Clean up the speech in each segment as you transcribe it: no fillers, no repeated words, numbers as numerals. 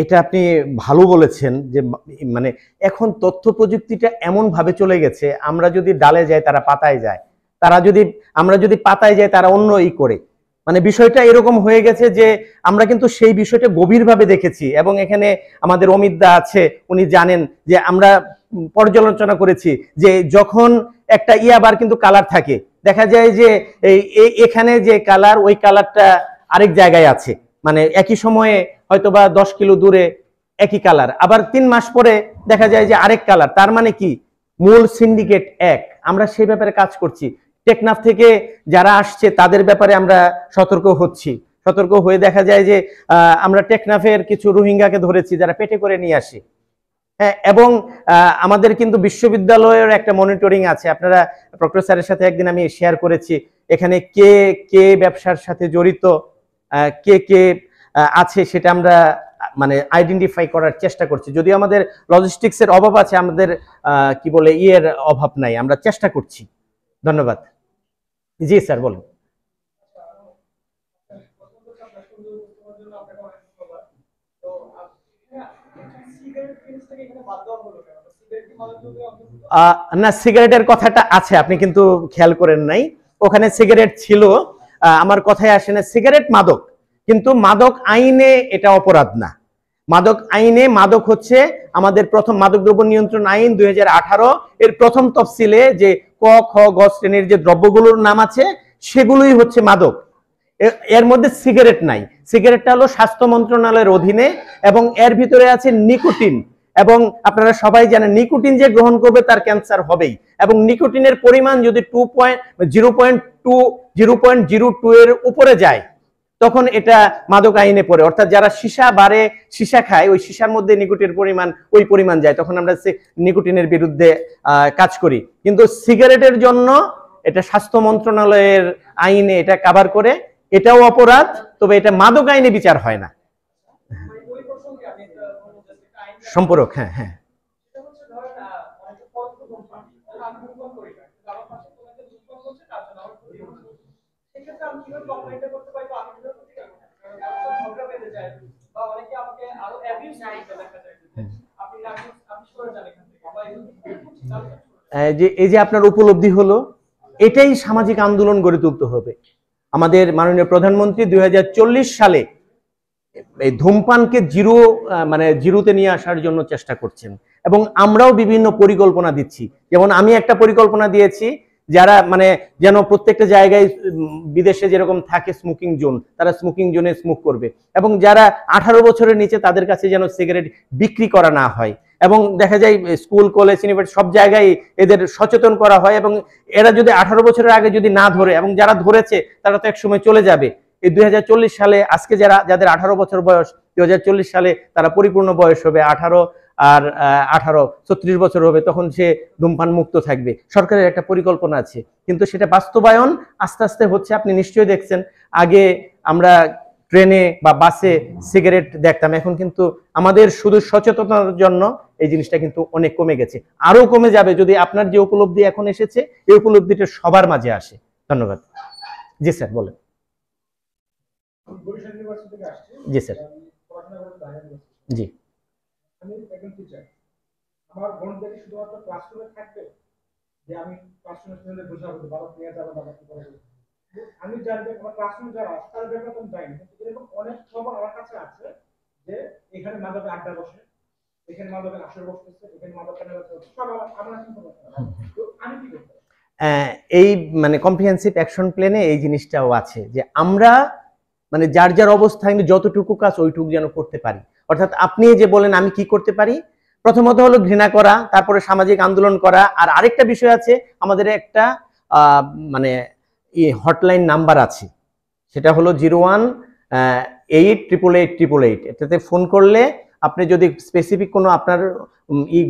এটা আপনি ভালো বলেছেন যে মানে এখন তথ্য প্রযুক্তিটা এমন ভাবে চলে গেছে, আমরা যদি ডালে যাই তারা পাতায় যায়, আমরা যদি পাতায় যাই তারা অন্য করে, মানে বিষয়টা এরকম হয়ে গেছে যে আমরা কিন্তু সেই বিষয়টা গভীরভাবে দেখেছি। এবং এখানে আমাদের অমিত দা আছে, উনি জানেন যে আমরা পর্যালোচনা করেছি যে যখন একটা ইয়াবার কিন্তু কালার থাকে, দেখা যায় যে এখানে যে কালার ওই কালারটা আরেক জায়গায় আছে, মানে একই সময়ে হয়তোবা 10 কিলো দূরে একই কালার, আবার 3 মাস পরে দেখা যায় যে আরেক কালার। তার মানে কি মূল সিন্ডিকেট এক। আমরা সেই ব্যাপারে কাজ করছি। টেকনাফ থেকে যারা আসছে তাদের ব্যাপারে আমরা সতর্ক হচ্ছি। সতর্ক হয়ে দেখা যায় যে আমরা টেকনাফের কিছু রোহিঙ্গাকে ধরেছি যারা পেটে করে নিয়ে আসে। হ্যাঁ, এবং আমাদের কিন্তু বিশ্ববিদ্যালয়ের একটা মনিটরিং আছে। আপনারা প্রক্টর স্যারের সাথে একদিন আমি শেয়ার করেছি, এখানে কে কে ব্যবসার সাথে জড়িত, কে কে আছে সেটা আমরা মানে আইডেন্টিফাই করার চেষ্টা করছি। যদিও আমাদের লজিস্টিক্সের অভাব আছে, আমাদের কি বলে অভাব নাই, আমরা চেষ্টা করছি। ধন্যবাদ। জি স্যার বলুন। না, সিগারেটের কথাটা আছে, আপনি কিন্তু খেয়াল করেন নাই, ওখানে সিগারেট ছিল। আমার কথায় আসে না, সিগারেট মাদক, কিন্তু মাদক আইনে এটা অপরাধ না। মাদক আইনে মাদক হচ্ছে আমাদের প্রথম মাদকদ্রব্য নিয়ন্ত্রণ আইন 2018 এর প্রথম তফসিলে যে ক খ গ শ্রেণীর যে দ্রব্যগুলোর নাম আছে সেগুলোই হচ্ছে মাদক। এর মধ্যে সিগারেট নাই। সিগারেটটা হলো স্বাস্থ্য মন্ত্রণালয়ের অধীনে এবং এর ভিতরে আছে নিকোটিন। এবং আপনারা সবাই জানেন নিকোটিন যে গ্রহণ করবে তার ক্যান্সার হবেই। এবং নিকোটিনের পরিমাণ যদি 0.02 এর উপরে যায় তখন এটা মাদক আইনে পড়ে। অর্থাৎ যারা সীসা খায় ওই সীসার মধ্যে নিকোটিনের পরিমাণ ওই পরিমাণ যায়, তখন আমরা নিকোটিনের বিরুদ্ধে কাজ করি। কিন্তু সিগারেটের জন্য এটা স্বাস্থ্য মন্ত্রণালয়ের আইনে এটা কভার করে, এটাও অপরাধ, তবে এটা মাদক আইনে বিচার হয় না। সম্পর্ক, হ্যাঁ হ্যাঁ। যে এই যে আপনার উপলব্ধি হলো, এটাই সামাজিক আন্দোলন গড়ে তুলতে হবে। আমাদের মাননীয় প্রধানমন্ত্রী 2040 সালে এই ধূমপানকে জিরোতে নিয়ে আসার জন্য চেষ্টা করছেন এবং আমরাও বিভিন্ন পরিকল্পনা দিচ্ছি। যেমন আমি একটা পরিকল্পনা দিয়েছি, যারা যেন প্রত্যেকটা জায়গায় বিদেশে যেরকম থাকে স্মোকিং জোন, তারা স্মোকিং জোনে স্মোক করবে এবং যারা 18 বছরের নিচে তাদের কাছে যেন সিগারেট বিক্রি করা না হয়। এবং দেখা যায় স্কুল কলেজ ইউনিভার্সিটি সব জায়গায় এদের সচেতন করা হয় এবং এরা যদি 18 বছরের আগে যদি না ধরে, এবং যারা ধরেছে তারা তো এক সময় চলে যাবে। এই 2040 সালে আজকে যাদের 18 বছর বয়স, 2040 সালে তারা পরিপূর্ণ বয়স হবে, 18 আর 18 36 বছর হবে, তখন সে ধূমপান মুক্ত থাকবে। সরকারের একটা পরিকল্পনা আছে, কিন্তু সেটা বাস্তবায়ন আস্তে আস্তে হচ্ছে। আপনি নিশ্চয়ই দেখছেন, আগে আমরা ট্রেনে বা বাসে সিগারেট দেখতাম, এখন কিন্তু আমাদের শুধু সচেতনতার জন্য এই জিনিসটা কিন্তু অনেক কমে গেছে, আরো কমে যাবে যদি আপনার যে উপলব্ধি এখন এসেছে এই উপলব্ধিটা সবার মাঝে আসে। ধন্যবাদ। জি স্যার বলেন। জি স্যার। জি। আমি একজন টিচার, আমার বোনদেরকে শুধুমাত্র ক্লাসরুমে থাকবে যে আমি ক্লাসরুমে বোঝাবো, বাবা নিয়ে যাবো, বাবা কি করবে, আমি জানবো আমার ক্লাসরুমে যারা তার ব্যাপারে আমি জানি না। কিন্তু এরকম অনেক খবর আমার কাছে আছে যে এখানে মাদকের আড্ডা বসে, এখানে মাদকের আসর বসতেছে, এখানে মাদক কেনা হচ্ছে, সব আমরা চিন্তা করতে হবে। তো আমি কি করতে এই কম্প্রিহেনসিভ অ্যাকশন প্ল্যানে এই জিনিসটাও আছে যে আমরা যার যার অবস্থায় যতটুকু কাজ ওইটুকু যেন করতে পারি। অর্থাৎ আপনি যে বলেন আমি কি করতে পারি, প্রথমত হলো ঘৃণা করা, তারপরে সামাজিক আন্দোলন করা। আর আরেকটা বিষয় আছে, আমাদের একটা হটলাইন নাম্বার আছে, সেটা হলো 01-8888888। এটাতে ফোন করলে আপনি যদি স্পেসিফিক কোনো আপনার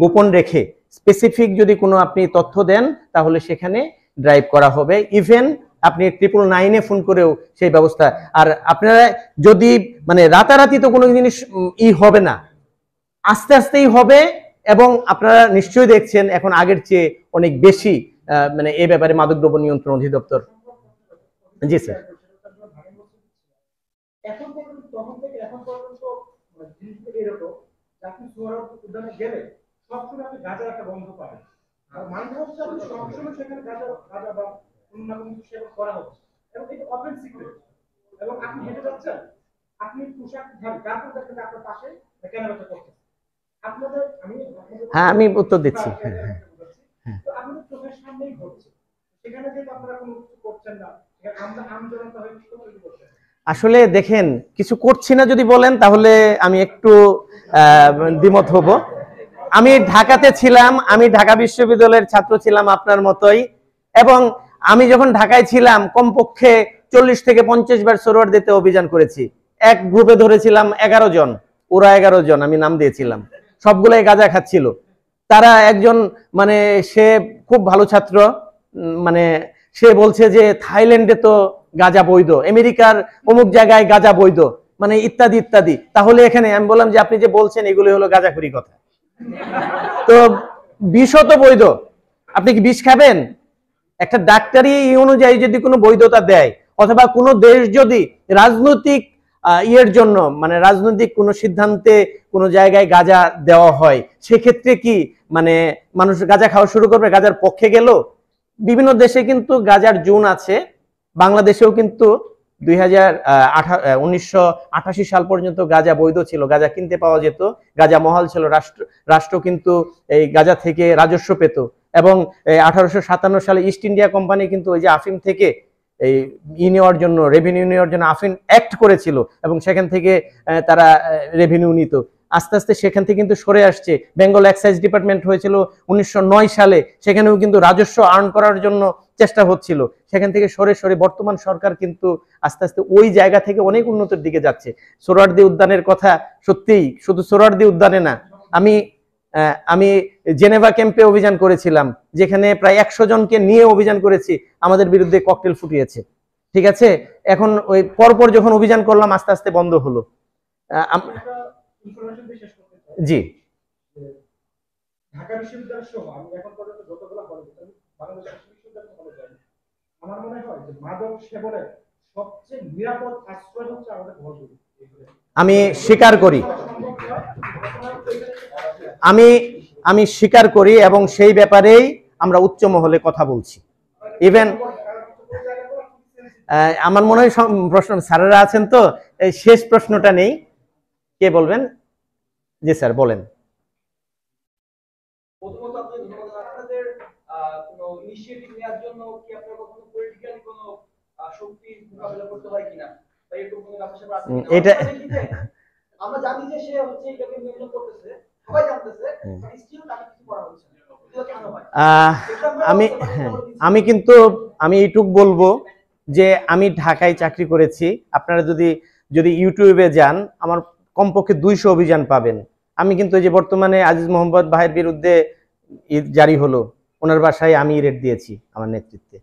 গোপন রেখে স্পেসিফিক যদি কোনো আপনি তথ্য দেন তাহলে সেখানে ড্রাইভ করা হবে। ইভেন আপনি 999-এ ফোন করেও সেই ব্যবস্থা। আর আপনারা যদি রাতারাতি তো কোনো জিনিস হবে না, আস্তে আস্তেই হবে। এবং আপনারা নিশ্চয়ই দেখছেন এখন আগের চেয়ে অনেক বেশি মানে এই ব্যাপারে মাদকদ্রব্য নিয়ন্ত্রণ অধিদপ্তর। জি স্যার। এখন পর্যন্ত তখন থেকে এখন পর্যন্ত জিনিসগুলো এরকম আপনি সোহরাওয়ার্দী উদ্যানে গেলে সবসময় আপনি গাঁজার একটা গন্ধ পাবেন। আর মানে হচ্ছে আপনি সবসময় সেখানে গাঁজা বা কোনো না কোনো কিছু সেবন করা হচ্ছে এবং এটা ওপেন সিক্রেট। এবং আপনি হেঁটে যাচ্ছেন, আপনি পোশাক ধারী তারপর দেখবেন আপনার পাশে কেনাবেচা করছেন। আপনাদের হ্যাঁ, আমি উত্তর দিচ্ছি। তো আমাদের চোখের সামনেই ঘটছে, সেখানে যেহেতু আপনারা কোনো কিছু করছেন না, আমরা আমজনতা হয়ে কি করছেন? আসলে দেখেন, কিছু করছি না যদি বলেন তাহলে আমি একটু দ্বিমত হব। আমি ঢাকাতে ছিলাম, আমি ঢাকা বিশ্ববিদ্যালয়ের ছাত্র ছিলাম আপনার মতোই, এবং আমি যখন ঢাকায় ছিলাম কমপক্ষে 40 থেকে 50 বার সোহরাওয়ার্দীতে অভিযান করেছি। এক গ্রুপে ধরেছিলাম 11 জন, ওরা 11 জন, আমি নাম দিয়েছিলাম, সবগুলাই গাঁজা খাচ্ছিল। তারা একজন মানে সে খুব ভালো ছাত্র, মানে সে বলছে যে থাইল্যান্ডে তো গাঁজা বৈধ, আমেরিকার অমুক জায়গায় গাঁজা বৈধ, মানে ইত্যাদি ইত্যাদি। তাহলে এখানে আমি বললাম যে আপনি যে বলছেন এগুলো হলো গাঁজাখুরি কথা, তো বিষও তো বৈধ, আপনি কি বিষ খাবেন? একটা ডাক্তারি অনুযায়ী যদি কোনো বৈধতা দেয়, অথবা কোনো দেশ যদি রাজনৈতিক ইয়ের জন্য মানে রাজনৈতিক কোনো সিদ্ধান্তে কোনো জায়গায় গাঁজা দেওয়া হয়, সেক্ষেত্রে কি মানে মানুষ গাঁজা খাওয়া শুরু করবে? গাঁজার পক্ষে গেল? বিভিন্ন দেশে কিন্তু গাঁজার জোন আছে, বাংলাদেশেও কিন্তু 1988 সাল পর্যন্ত গাঁজা বৈধ ছিল, গাঁজা কিনতে পাওয়া যেত, গাঁজা মহল ছিল, রাষ্ট্র কিন্তু এই গাঁজা থেকে রাজস্ব পেত। এবং 1857 সালে ইস্ট ইন্ডিয়া কোম্পানি কিন্তু ওই যে আফিম থেকে এই নেওয়ার জন্য, রেভিনিউ নেওয়ার জন্য আফিম অ্যাক্ট করেছিল, এবং সেখান থেকে তারা রেভিনিউ নিত। আস্তে আস্তে সেখান থেকে কিন্তু সরে আসছে। বেঙ্গল এক্সাইজ ডিপার্টমেন্ট হয়েছিল 1909 সালে, সেখানেও কিন্তু রাজস্ব আর্ন করার জন্য চেষ্টা হচ্ছিল, সেখান থেকে সরে সরে বর্তমান সরকার কিন্তু আস্তে আস্তে ওই জায়গা থেকে অনেক উন্নতির দিকে যাচ্ছে। সোহরাওয়ার্দী উদ্যানের কথা সত্যিই, শুধু সোহরাওয়ার্দী উদ্যানে না, আমি জেনেভা ক্যাম্পে অভিযান করেছিলাম, যেখানে প্রায় 100 জনকে নিয়ে অভিযান করেছি, আমাদের বিরুদ্ধে ককটেল ফুটিয়েছে। ঠিক আছে, এখন ওই পরপর যখন অভিযান করলাম আস্তে আস্তে বন্ধ হলো। জি, ঢাকা বিশ্ববিদ্যালয় সহ আমি এখন পর্যন্ত যতগুলো কলেজ, বাংলাদেশ বিশ্ববিদ্যালয় কলেজ, আমার মনে হয় যে মাদক সেবনের সবচেয়ে নিরাপদ আশ্রয় হচ্ছে আমাদের হলগুলো। আমি স্বীকার করি, আমি স্বীকার করি, এবং সেই ব্যাপারেই আমরা উচ্চ মহলে কথা বলছি। ইভেন আমার মনে হয় প্রশ্ন স্যারেরা আছেন, তো এই শেষ প্রশ্নটা নেই, কে বলবেন? জি স্যার বলেন। প্রথমত আপনি ধন্যবাদ। আপনাদের কোনো ইনিশিয়েটিভ নেওয়ার জন্য কি আপনারা কখনো পলিটিক্যালি কোনো শক্তির মোকাবিলা করতে হয় কিনা, বা এরকম কোনো ব্যাপার আছে কিনা? এটা আমরা জানি যে সে হচ্ছে এটাকে নিয়ন্ত্রণ করতেছে, সবাই জানতেছে, বাট স্টিল তাকে কিছু করা হচ্ছে না, এটা কেন হয়? আমি কিন্তু আমি এইটুক বলবো যে আমি ঢাকায় চাকরি করেছি। আপনারা যদি ইউটিউবে যান, আমার কমপক্ষে 200 অভিযান পাবেন। আমি কিন্তু এই যে বর্তমানে আজিজ মোহাম্মদ ভাইয়ের বিরুদ্ধে জারি হলো, ওনার বাসায় আমি রেড দিয়েছি, আমার নেতৃত্বে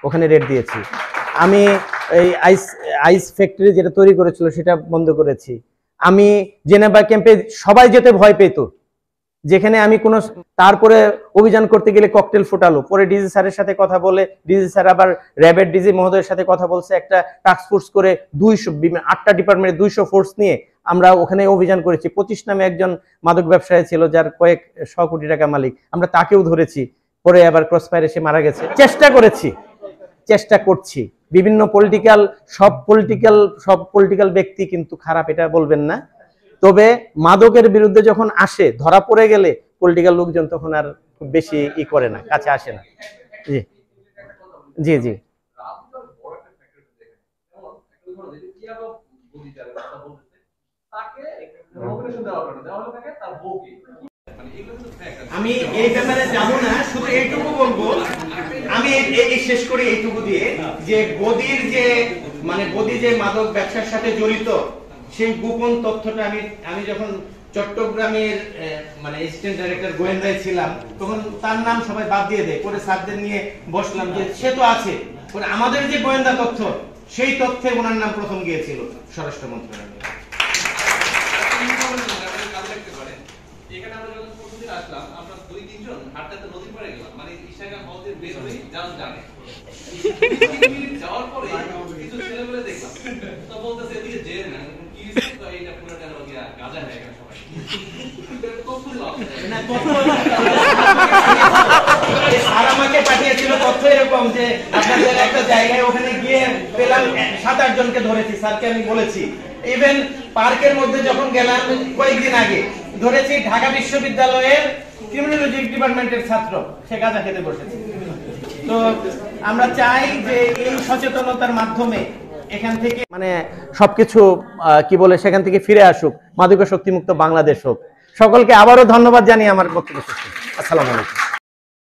ওখানে রেড দিয়েছি। আমি এই আইস ফ্যাক্টরি যেটা তৈরি করেছিল সেটা বন্ধ করেছি। আমি জেনেভা ক্যাম্পে সবাই যেতে ভয় পেত, যেখানে আমি কোনো, তারপরে অভিযান করতে গেলে ককটেল ফোটালো, পরে ডিজি স্যারের সাথে কথা বলে, ডিজি স্যার আবার র্যাবের ডিজি মহোদয়ের সাথে কথা বলছে, একটা টাস্ক ফোর্স করে 8টা ডিপার্টমেন্টে 200 ফোর্স নিয়ে আমরা ওখানে অভিযান করেছি। 25 নামে একজন মাদক ব্যবসায়ী ছিল, যার কয়েক 100 কোটি টাকা মালিক, আমরা তাকেও ধরেছি, পরে আবার ক্রসফায়ারে সে মারা গেছে। চেষ্টা করছি বিভিন্ন সব পলিটিক্যাল ব্যক্তি কিন্তু খারাপ, এটা বলবেন না, তবে মাদকের বিরুদ্ধে যখন আসে, ধরা পড়ে গেলে পলিটিক্যাল লোকজন তখন আর খুব বেশি করে না, কাছে আসে না। জি জি জি আমি এই ব্যাপারে যাব না, শুধু এইটুকু বলবো, আমি এই শেষ করি এইটুকু দিয়ে, যে গদি যে মাদক ব্যবসার সাথে জড়িত, সেই গোপন তথ্যটা আমি যখন চট্টগ্রামের মানে অ্যাসিস্ট্যান্ট ডাইরেক্টর গোয়েন্দায় ছিলাম, তখন তার নাম সবাই বাদ দিয়ে দেয়, পরে স্যারদের নিয়ে বসলাম যে সে তো আছে, পরে আমাদের যে গোয়েন্দা তথ্য, সেই তথ্যে ওনার নাম প্রথম গিয়েছিল স্বরাষ্ট্র মন্ত্রণালয়ে। এখানে আমরা যখন প্রথমদিন আসলাম, আমরা 2-3 জন হাঁটতে নদীর পাড়ে গেলাম, মানে ইশাকা হল থেকে বের হয়ে জানে যাওয়ার পরে কিছু ছেলেমেলে দেখলাম তো বলতেছে এদিকে যে না কি তো এইটা পুরো যেন গাঁজা হয়ে গেল সবাই আর আমাকে পাঠিয়েছিল তথ্য এরকম যে আপনাদের একটা জায়গায় ওখানে গিয়ে পেলাম 7-8 জনকে ধরেছি, স্যারকে আমি বলেছি। ইভেন পার্কের মধ্যে যখন গেলাম কয়েকদিন আগে ধরেছি ঢাকা বিশ্ববিদ্যালয়ের ক্রিমিনোলজি ডিপার্টমেন্টের ছাত্র, সে গাঁজা খেতে বসেছে। তো আমরা চাই যে এই সচেতনতার মাধ্যমে এখান থেকে মানে সবকিছু কি বলে সেখান থেকে ফিরে আসুক, মাদকাসক্তি মুক্ত বাংলাদেশ হোক। সকলকে আবারও ধন্যবাদ জানিয়ে আমার বক্তব্য শেষ করছি। আসসালামু আলাইকুম।